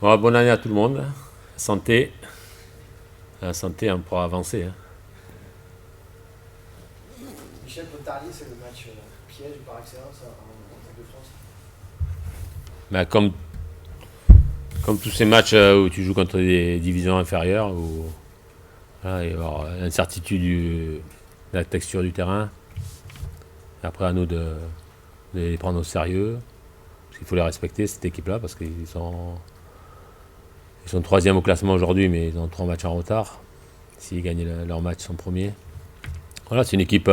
Bon, bonne année à tout le monde. Santé. La santé, on pourra avancer. Hein. Michel Pontarlier, c'est le match piège par excellence en Coupe de France. Mais comme tous ces matchs où tu joues contre des divisions inférieures, où voilà, il va y avoir l'incertitude de la texture du terrain. Et après, à nous de les prendre au sérieux. Parce qu'il faut les respecter, cette équipe-là, parce qu'ils sont troisième au classement aujourd'hui, mais ils ont 3 matchs en retard. S'ils gagnent leur match, ils sont premiers. Voilà, c'est une équipe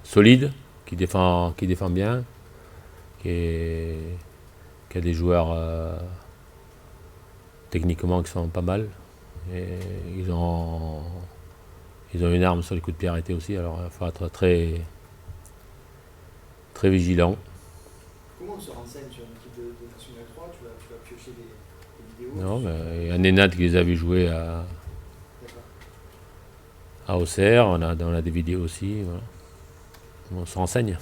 solide, qui défend bien, qui, est- qui a des joueurs techniquement qui sont pas mal. Et ils ont une arme sur les coups de pied arrêtés aussi, alors il faut être très, très vigilant. Comment on se renseigne sur une équipe de National 3 tu vas piocher des vidéos Non, mais il y a Nenad qui les a vus jouer D'accord. à Auxerre, on a des vidéos aussi. Voilà. On se renseigne.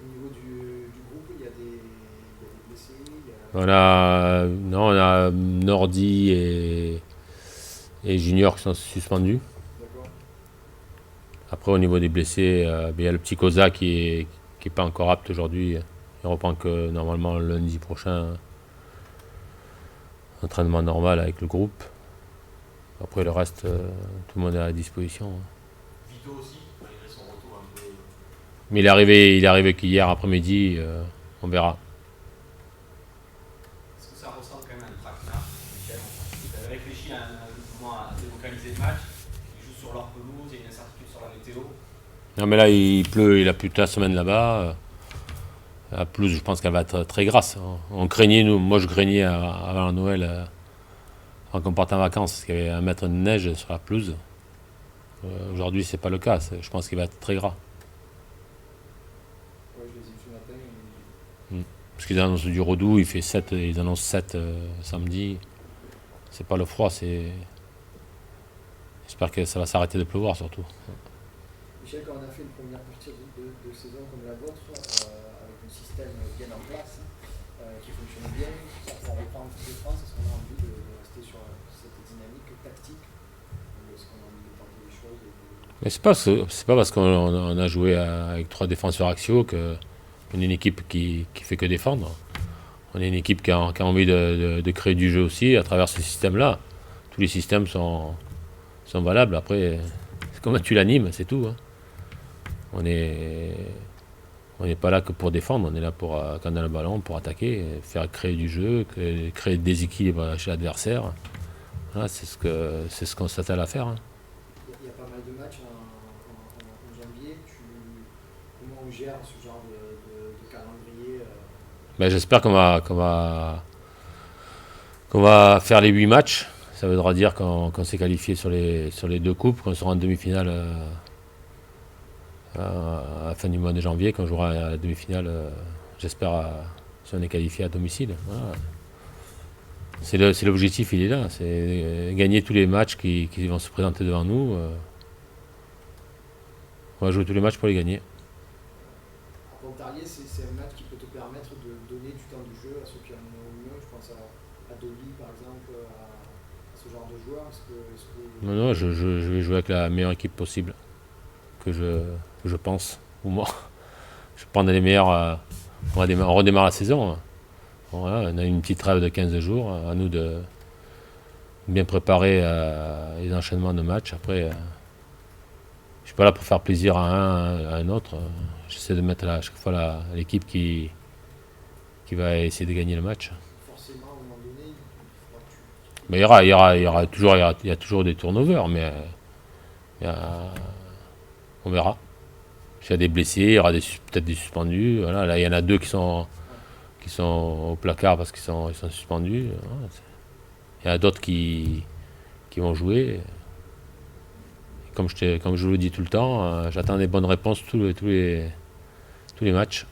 Au niveau du groupe, il y a des blessés, On a Nordi et Junior qui sont suspendus. D'accord. Après, au niveau des blessés, il y a le petit Koza qui est pas encore apte aujourd'hui. Il reprend que normalement lundi prochain, entraînement normal avec le groupe. Après, le reste, tout le monde est à disposition. Vito aussi, malgré son retour un peu. Mais il est arrivé qu'hier après-midi, on verra. Est-ce que ça ressemble quand même à un traquenard, Michel? Vous avez réfléchi à un moment à délocaliser le match, ils jouent sur leur pelouse, il y a une incertitude sur la météo. Non, mais là, il pleut, il a plu toute la semaine là-bas. La pelouse, je pense qu'elle va être très grasse. On craignait, moi je craignais avant Noël, avant qu'on parte en vacances, parce qu'il y avait 1 mètre de neige sur la pelouse. Aujourd'hui, c'est pas le cas. Je pense qu'il va être très gras. Ouais, je les ai vus ce matin. Parce qu'ils annoncent du Rodou, il fait 7, ils annoncent 7 samedi. C'est pas le froid, c'est. J'espère que ça va s'arrêter de pleuvoir surtout. Michel, quand on a fait une première partie de saison comme la vôtre, avec un système bien en place, qui fonctionne bien, ça reprend en Coupe de France, est-ce qu'on a envie de rester sur cette dynamique tactique ou est-ce qu'on a envie de tenter des choses Mais c'est pas parce qu'on a joué avec 3 défenseurs axiaux qu'on est une équipe qui fait que défendre. On est une équipe qui a envie de créer du jeu aussi à travers ce système-là. Tous les systèmes sont valables. Après, c'est comment tu l'animes, c'est tout. Hein. On est, on n'est pas là que pour défendre, on est là pour, quand on a le ballon, pour attaquer, faire créer du jeu, créer des déséquilibres chez l'adversaire. Voilà, c'est ce qu'on s'attelle à faire. Hein. Il y a pas mal de matchs en janvier. Comment on gère ce genre de calendrier Ben, j'espère qu'on va faire les 8 matchs. Ça voudra dire qu'on s'est qualifié sur les 2 coupes, qu'on sera en demi-finale à la fin du mois de janvier, qu'on jouera à la demi-finale, j'espère, si on est qualifié à domicile. Voilà. C'est l'objectif, il est là. C'est gagner tous les matchs qui vont se présenter devant nous. On va jouer tous les matchs pour les gagner. À Pontarlier, c'est un match qui peut te permettre de donner du temps de jeu à ceux qui en ont mieux. Je pense à Dolly, par exemple, à ce genre de joueurs. Non, je vais jouer avec la meilleure équipe possible que je pense. Ou moi, je prends les meilleurs. On redémarre la saison. Voilà, on a une petite trêve de 15 jours. À nous de bien préparer les enchaînements de matchs. Après, je suis pas là pour faire plaisir à un autre. J'essaie de mettre à chaque fois l'équipe qui va essayer de gagner le match. Forcément, à un moment donné, il faudra que tu. Mais il y a toujours des turnovers, mais il y a- on verra. S'il y a des blessés, il y aura peut-être des suspendus. Voilà, là, il y en a 2 qui sont au placard parce ils sont suspendus. Voilà. Il y en a d'autres qui vont jouer. Comme je vous le dis tout le temps, j'attends des bonnes réponses tous les matchs.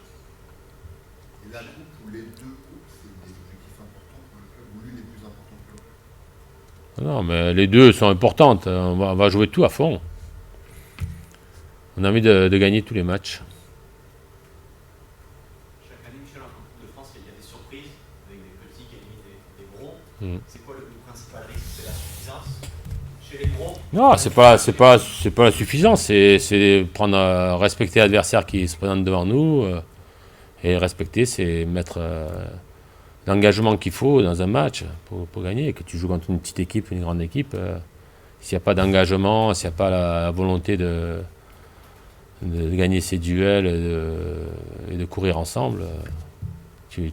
Et la coupe ou les 2 coupes, c'est des objectifs importants pour le club, ou l'une des plus importantes pour le club. Non, mais les 2 sont importantes. On va jouer tout à fond. On a envie de gagner tous les matchs. Chaque année, Michel, en Coupe de France, il y a des surprises avec des petits qui éliminent des gros. Non, c'est pas suffisant. C'est prendre, respecter l'adversaire qui se présente devant nous. Et respecter, c'est mettre l'engagement qu'il faut dans un match pour gagner. Et que tu joues contre une petite équipe, une grande équipe, s'il n'y a pas d'engagement, s'il n'y a pas la volonté de gagner ces duels et de courir ensemble, tu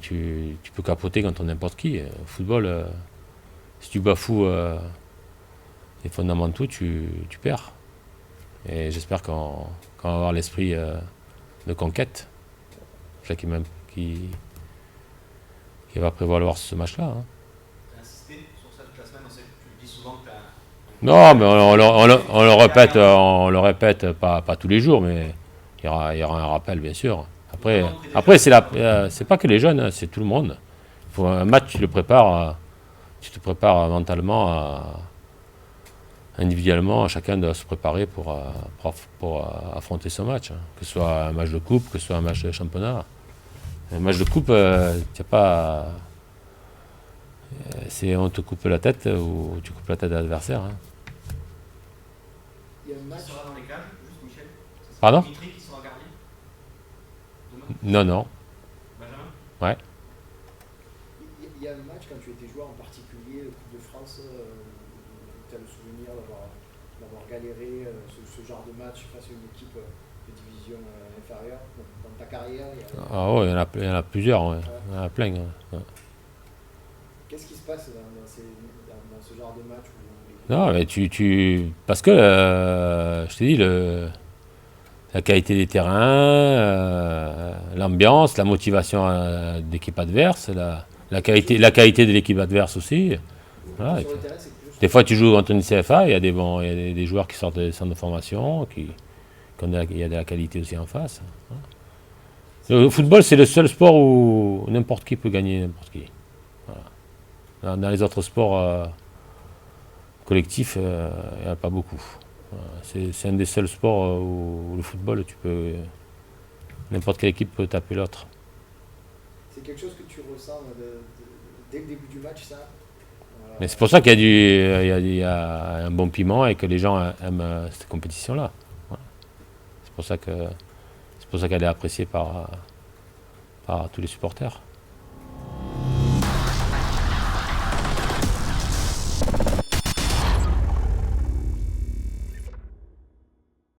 peux capoter contre n'importe qui. Au football, si tu bafoues les fondamentaux, tu perds. Et j'espère qu'on va avoir l'esprit de conquête. C'est ça qui va prévaloir ce match-là. Hein. Tu as insisté sur ça toute la semaine, on sait que tu le dis souvent que tu as. Non, mais on le répète pas tous les jours, mais il y aura un rappel, bien sûr. Après c'est pas que les jeunes, hein, c'est tout le monde. Un match, tu te prépares mentalement, individuellement, chacun doit se préparer pour affronter ce match. Hein. Que ce soit un match de coupe, que ce soit un match de championnat. Un match de coupe, on te coupe la tête ou tu coupes la tête de l'adversaire. Hein. Il y a un match. Qui sera dans les cages, juste Michel? Pardon? Dimitri qui sera gardien? Non. Benjamin? Ouais. Il y a un match quand tu étais joueur en particulier, Coupe de France, tu as le souvenir d'avoir galéré ce genre de match face à une équipe de division inférieure. Dans ta carrière, Ah ouais, il y en a plusieurs, ouais. Il y en a plein. Ouais. Qu'est-ce qui se passe dans ce genre de match Non, mais parce que, je t'ai dit, la qualité des terrains, l'ambiance, la motivation d'équipe adverse, la qualité de l'équipe adverse aussi. Voilà. sur le terrain, c'est plus Des fois, tu joues contre une CFA, il y a des joueurs qui sortent des centres de formation, il y a de la qualité aussi en face. Le football, c'est le seul sport où n'importe qui peut gagner n'importe qui. Voilà. Dans les autres sports collectifs, il n'y en a pas beaucoup. Voilà. C'est un des seuls sports où le football, n'importe quelle équipe peut taper l'autre. c'est quelque chose que tu ressens dès le début du match, ça. Mais c'est pour ça qu'il y a un bon piment et que les gens aiment cette compétition-là. Voilà. C'est pour ça qu'elle est appréciée par tous les supporters.